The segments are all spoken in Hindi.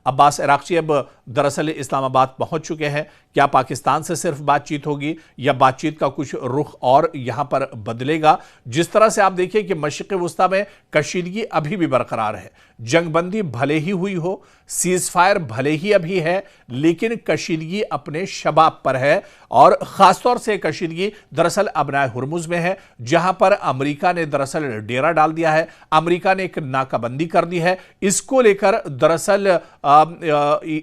अब्बास अराक्ची अब दरअसल इस्लामाबाद पहुंच चुके हैं। क्या पाकिस्तान से सिर्फ बातचीत होगी या बातचीत का कुछ रुख और यहां पर बदलेगा? जिस तरह से आप देखिए कि मशरिक़ वुस्ता में कशीदगी अभी भी बरकरार है, जंगबंदी भले ही हुई हो, सीज फायर भले ही अभी है, लेकिन कशीदगी अपने शबाब पर है। और खासतौर से कशीदगी दरअसल अबनाए हुर्मुज में है, जहां पर अमेरिका ने दरअसल डेरा डाल दिया है, अमेरिका ने एक नाकाबंदी कर दी है। इसको लेकर दरअसल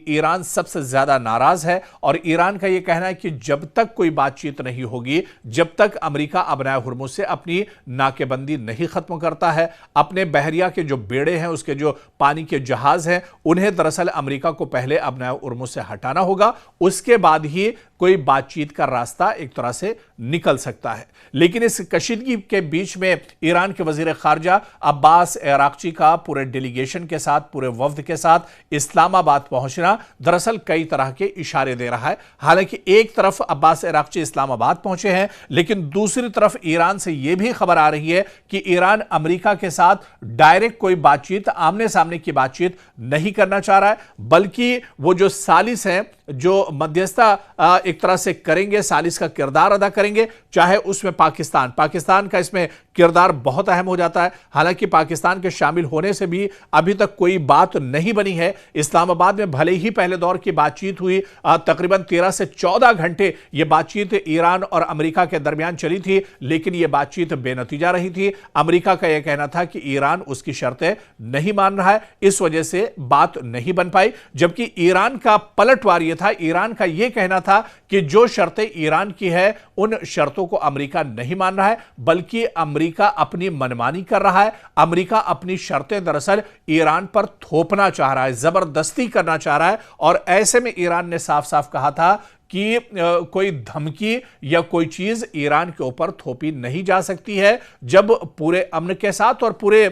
ईरान सबसे ज्यादा नाराज है और ईरान का यह कहना है कि जब तक कोई बातचीत नहीं होगी, जब तक अमेरिका अबनाए हुर्मुज से अपनी नाकेबंदी नहीं खत्म करता है, अपने बहरिया के जो बेड़े हैं, उसके जो पानी के जहाज हैं, उन्हें दरअसल अमेरिका को पहले अबनाए हुर्मुज से हटाना होगा, उसके बाद ही कोई बातचीत का रास्ता एक तरह से निकल सकता है। लेकिन इस कशीदगी के बीच में ईरान के वजीर खारजा अब्बास अराक्ची का पूरे डेलीगेशन के साथ, पूरे वफ्द के साथ इस्लामाबाद पहुंचना दरअसल कई तरह के इशारे दे रहा है। हालांकि एक तरफ अब्बास अराक्ची इस्लामाबाद पहुंचे हैं, लेकिन दूसरी तरफ ईरान से यह भी खबर आ रही है कि ईरान अमेरिका के साथ डायरेक्ट कोई बातचीत, आमने सामने की बातचीत नहीं करना चाह रहा है, बल्कि वो जो सालिस हैं, जो मध्यस्थता एक तरह से करेंगे, सालिस का किरदार अदा करेंगे, चाहे उसमें पाकिस्तान का इसमें किरदार बहुत अहम हो जाता है। हालांकि पाकिस्तान के शामिल होने से भी अभी तक कोई बात नहीं बनी है। इस्लामाबाद में भले ही पहले दौर की बातचीत हुई, तकरीबन 13 से 14 घंटे यह बातचीत ईरान और अमेरिका के दरमियान चली थी, लेकिन यह बातचीत बेनतीजा रही थी। अमेरिका का यह कहना था कि ईरान उसकी शर्तें नहीं मान रहा है, इस वजह से बात नहीं बन पाई। जबकि ईरान का पलटवार यह था, ईरान का यह कहना था कि जो शर्तें ईरान की है, उन शर्तों को अमेरिका नहीं मान रहा है, बल्कि अमेरिका अपनी मनमानी कर रहा है। अमेरिका अपनी शर्तें दरअसल ईरान पर थोपना चाह रहा है, जबरदस्ती करना चाह रहा है। और ऐसे में ईरान ने साफ साफ कहा था कि कोई धमकी या कोई चीज ईरान के ऊपर थोपी नहीं जा सकती है, जब पूरे अमन के साथ और पूरे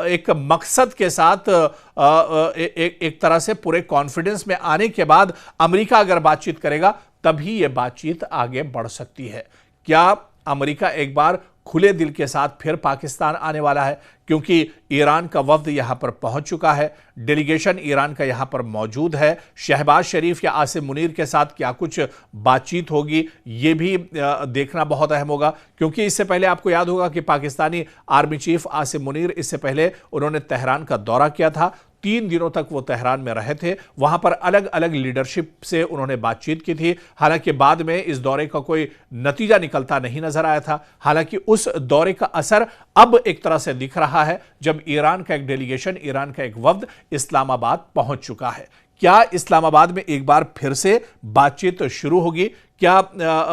एक मकसद के साथ एक तरह से पूरे कॉन्फिडेंस में आने के बाद अमेरिका अगर बातचीत करेगा, तभी यह बातचीत आगे बढ़ सकती है। क्या अमेरिका एक बार खुले दिल के साथ फिर पाकिस्तान आने वाला है? क्योंकि ईरान का वफ्द यहां पर पहुंच चुका है, डेलीगेशन ईरान का यहां पर मौजूद है। शहबाज शरीफ या आसिम मुनीर के साथ क्या कुछ बातचीत होगी, यह भी देखना बहुत अहम होगा। क्योंकि इससे पहले आपको याद होगा कि पाकिस्तानी आर्मी चीफ आसिम मुनीर, इससे पहले उन्होंने तेहरान का दौरा किया था, 3 दिनों तक वो तेहरान में रहे थे, वहां पर अलग अलग लीडरशिप से उन्होंने बातचीत की थी। हालांकि बाद में इस दौरे का कोई नतीजा निकलता नहीं नजर आया था। हालांकि उस दौरे का असर अब एक तरह से दिख रहा है, जब ईरान का एक डेलीगेशन, ईरान का एक वफ्द इस्लामाबाद पहुंच चुका है। क्या इस्लामाबाद में एक बार फिर से बातचीत शुरू होगी? क्या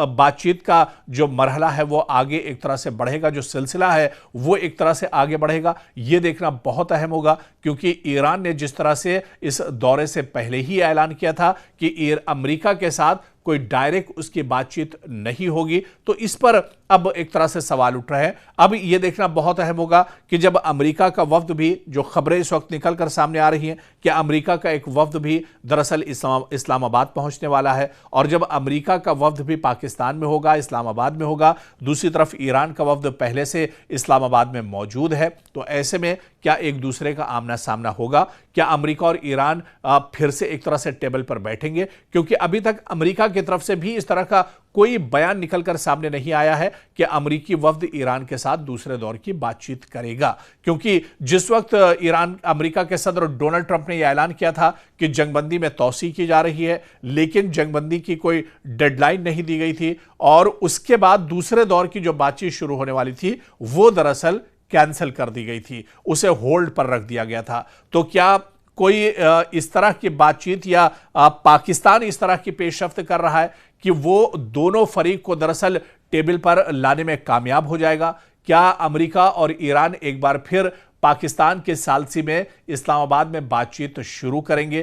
बातचीत का जो मरहला है वो आगे एक तरह से बढ़ेगा, जो सिलसिला है वो एक तरह से आगे बढ़ेगा? ये देखना बहुत अहम होगा, क्योंकि ईरान ने जिस तरह से इस दौरे से पहले ही ऐलान किया था कि अमेरिका के साथ कोई डायरेक्ट उसकी बातचीत नहीं होगी, तो इस पर अब एक तरह से सवाल उठ रहे हैं। अब यह देखना बहुत अहम होगा कि जब अमेरिका का वफ्द भी, जो खबरें इस वक्त निकलकर सामने आ रही हैं कि अमेरिका का एक वफ्द भी दरअसल इस्लामाबाद पहुंचने वाला है, और जब अमेरिका का वफ्द भी पाकिस्तान में होगा, इस्लामाबाद में होगा, दूसरी तरफ ईरान का वफ्द पहले से इस्लामाबाद में मौजूद है, तो ऐसे में क्या एक दूसरे का आमना सामना होगा? क्या अमेरिका और ईरान फिर से एक तरह से टेबल पर बैठेंगे? क्योंकि अभी तक अमेरिका की तरफ से भी इस तरह का कोई बयान निकलकर सामने नहीं आया है कि अमेरिकी वफ्द ईरान के साथ दूसरे दौर की बातचीत करेगा। क्योंकि जिस वक्त अमेरिका के सदर डोनाल्ड ट्रंप ने यह ऐलान किया था कि जंगबंदी में तौसी की जा रही है, लेकिन जंगबंदी की कोई डेडलाइन नहीं दी गई थी, और उसके बाद दूसरे दौर की जो बातचीत शुरू होने वाली थी वो दरअसल कैंसिल कर दी गई थी, उसे होल्ड पर रख दिया गया था। तो क्या कोई इस तरह की बातचीत या पाकिस्तान इस तरह की पेशरफ्त कर रहा है कि वो दोनों फरीक को दरअसल टेबल पर लाने में कामयाब हो जाएगा? क्या अमेरिका और ईरान एक बार फिर पाकिस्तान के सालसी में इस्लामाबाद में बातचीत शुरू करेंगे?